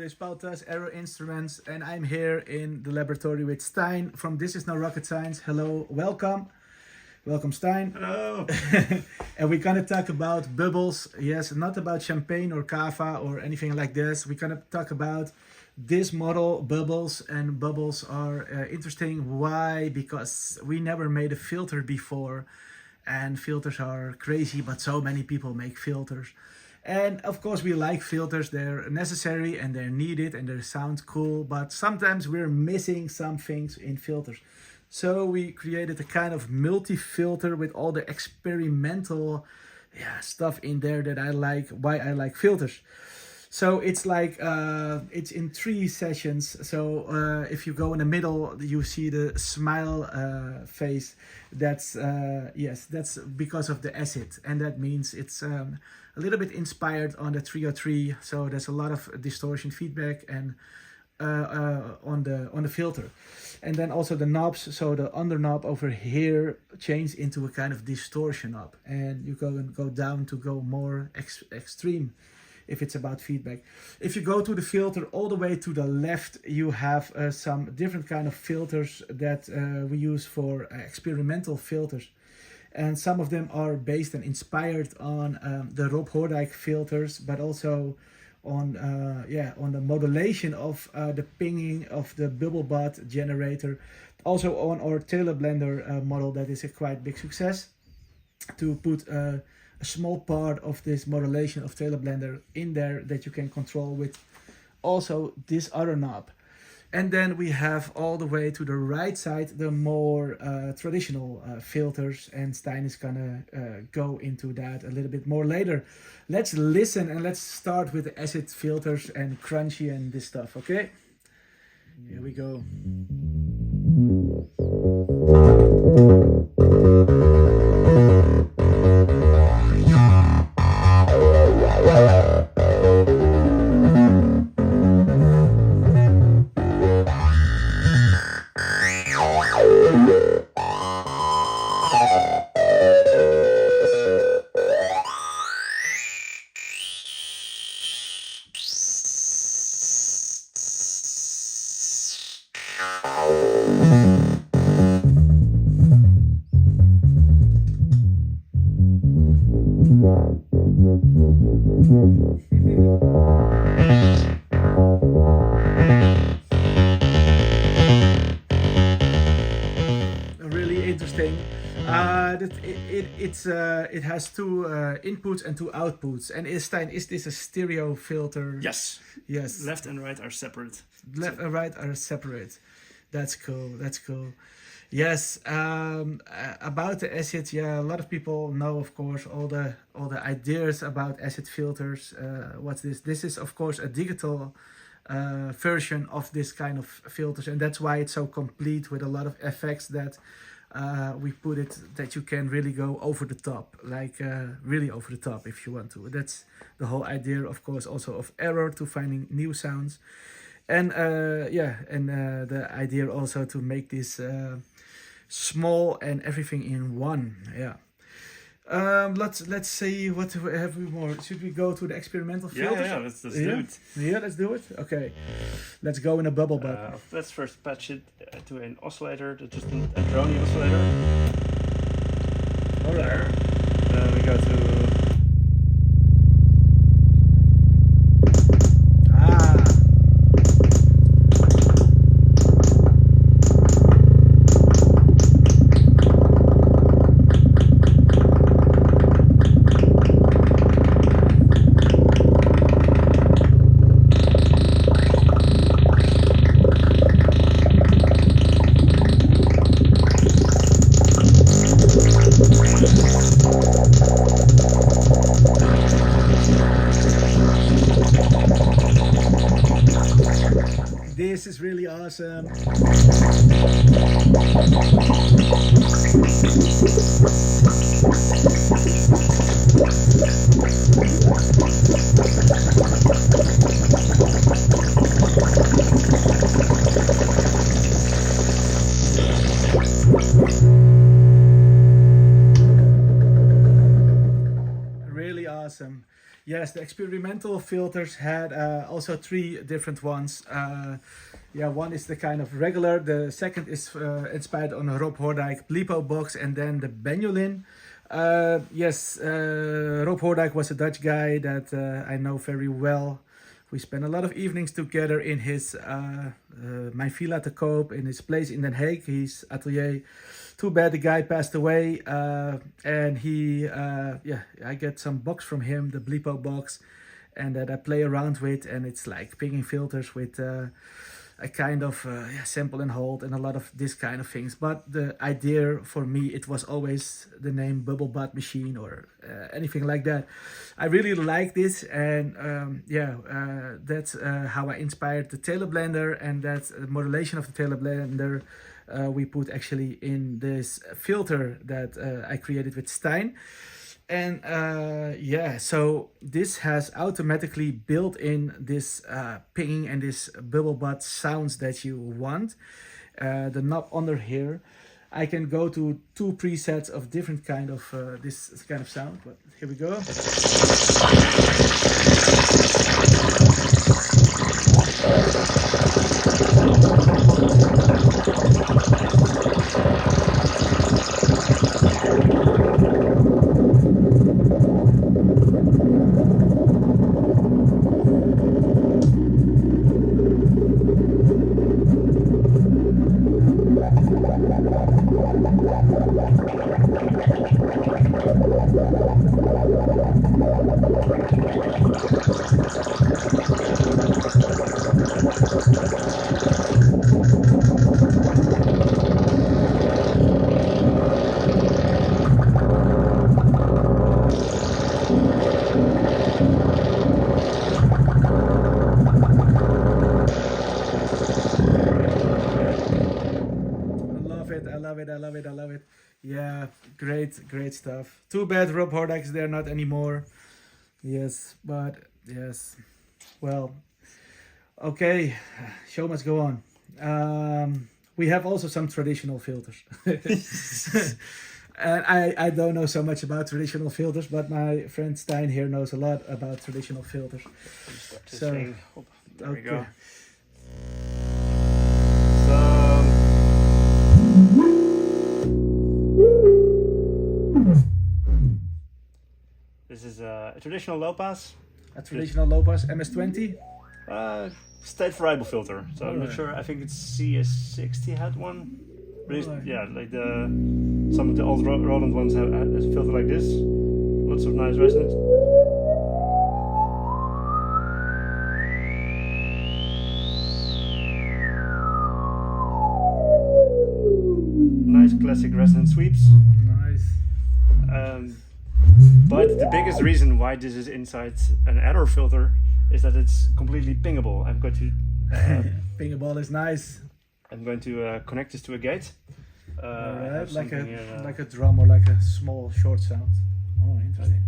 Studiopaultas, Instruments, and I'm here in the laboratory with Stijn from This Is No Rocket Science. Hello, welcome. Welcome, Stijn. Hello. And we're gonna talk about bubbles. Yes, not about champagne or cava or anything like this. We're gonna talk about this model, bubbles, and bubbles are interesting. Why? Because we never made a filter before, and filters are crazy, but so many people make filters. And of course we like filters, they're necessary and they're needed and they sound cool, but sometimes we're missing some things in filters. So we created a kind of multi-filter with all the experimental stuff in there that I like, why I like filters. So it's like, it's in 3 sessions. So if you go in the middle, you see the smile face. That's, yes, that's because of the acid. And that means it's a little bit inspired on the 303. So there's a lot of distortion feedback and on the filter. And then also the knobs. So the under knob over here changed into a kind of distortion knob. And you go down to go more extreme. If it's about feedback. If you go to the filter all the way to the left, you have some different kind of filters that we use for experimental filters. And some of them are based and inspired on the Rob Hoordijk filters, but also on on the modulation of the pinging of the bubble butt generator. Also on our Taylor blender model that is a quite big success. To put a small part of this modulation of Taylor blender in there that you can control with also this other knob. And then we have all the way to the right side the more traditional filters, and Stijn is gonna go into that a little bit more later. Let's listen and let's start with the acid filters and crunchy and this stuff, okay? Here we go. Really interesting. It has 2 inputs and 2 outputs. And Stijn, is this a stereo filter? Yes. Yes. Left and right are separate. Left and right are separate. That's cool. That's cool. Yes. About the acid, a lot of people know, of course, all the ideas about acid filters. What's this? This is, of course, a digital version of this kind of filters, and that's why it's so complete with a lot of effects that we put it that you can really go over the top, like really over the top if you want to. That's the whole idea, of course, also of error to finding new sounds, and the idea also to make this small and everything in one. Let's see what have we more. Should we go to the experimental filters? Yeah, let's do it. Yeah, let's do it. Okay, let's go in a bubble butt. Let's first patch it to an oscillator, just an Adroni oscillator. All right. Then we go to This is really awesome. Really awesome. Yes, the experimental filters had also three different ones. Yeah, one is the kind of regular. The second is inspired on a Rob Hordijk Bleepo box, and then the Benjolin. Yes, Rob Hordijk was a Dutch guy that I know very well. We spent a lot of evenings together in his Mijn Villa te Koop, in his place in Den Haag, his atelier. Too bad the guy passed away, and he, yeah, I get some box from him, the Bleepo box, and that I play around with, and it's like picking filters with a kind of yeah, sample and hold and a lot of this kind of things. But the idea for me, it was always the name Bubble Butt Machine or anything like that. I really like this, and yeah, that's how I inspired the Taylor blender, and that's the modulation of the Taylor blender we put actually in this filter that I created with Stein. And yeah, so this has automatically built in this pinging and this bubble butt sounds that you want. The knob under here, I can go to two presets of different kind of this kind of sound, but here we go. I love it. Yeah, great stuff. Too bad Rob Hordijk is there not anymore. Yes, but yes, well, okay, show must go on. We have also some traditional filters. And I don't know so much about traditional filters, but my friend Stein here knows a lot about traditional filters. So, there we go. This is a traditional low pass. A traditional low pass MS-20? State variable filter. So I'm not sure. I think it's CS60 had one. Yeah, like some of the old Roland ones have a filter like this. Lots of nice resonance. Nice classic resonance sweeps. Nice. But the biggest reason why this is inside an error filter is that it's completely pingable. I'm going to pingable is nice. I'm going to connect this to a gate. Alright, like a drum or like a small short sound. Oh, interesting.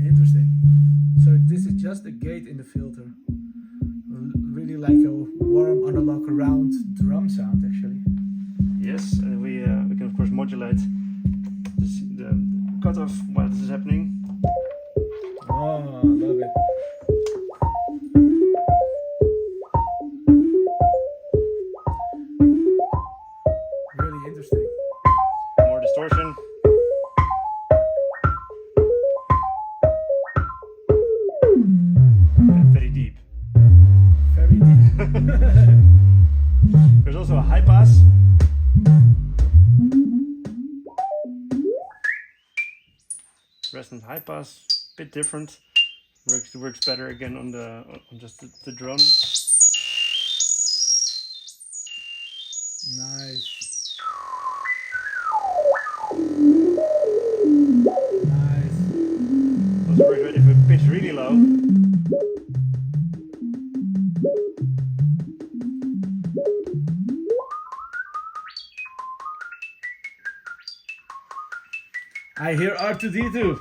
Interesting. So this is just a gate in the filter. Really like a warm analog round drum sound actually. Yes, and we can of course modulate the cutoff while this is happening. Oh, I love it. Really interesting. More distortion. And very deep. Very deep. There's also a high pass. Resonant high pass, bit different. Works better again on just the drum. Nice. Nice. Also works great if we pitch really low. I hear R2D2.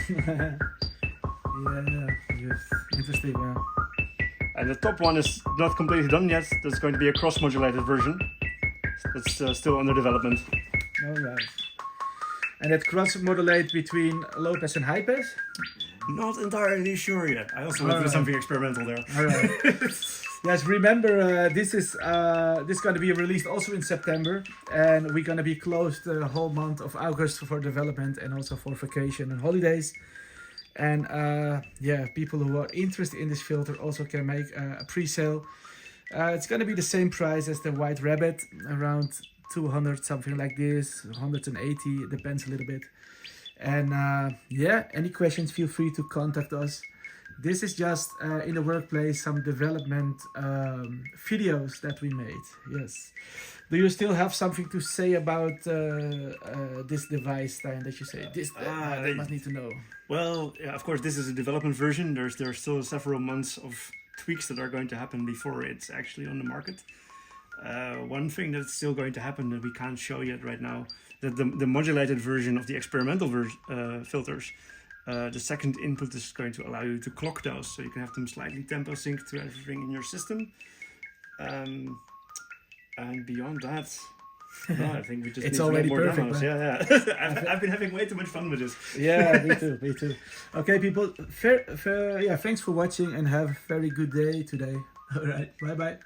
Yeah, yes. Interesting. Yeah. And the top one is not completely done yet. There's going to be a cross-modulated version. That's still under development. All right. And that cross modulate between low pass and high pass? Not entirely sure yet. I also went with something experimental there. All right. Yes, remember this is going to be released also in September, and we're going to be closed the whole month of August for development and also for vacation and holidays. And yeah, people who are interested in this filter also can make a pre-sale. It's going to be the same price as the White Rabbit, around 200, something like this, 180, depends a little bit. And yeah, any questions, feel free to contact us. This is just in the workplace, some development videos that we made. Yes. Do you still have something to say about this device, Stein, that you say? This I must need to know. Well, yeah, of course, this is a development version. There's still several months of tweaks that are going to happen before it's actually on the market. One thing that's still going to happen that we can't show yet right now, that the modulated version of the experimental filters, the second input is going to allow you to clock those, so you can have them slightly tempo sync to everything in your system. And beyond that, no, I think we just it's need already more perfect. demos. Yeah. I've been having way too much fun with this. Yeah, me too, me too. Okay, people, yeah, thanks for watching and have a very good day today. All right, bye-bye.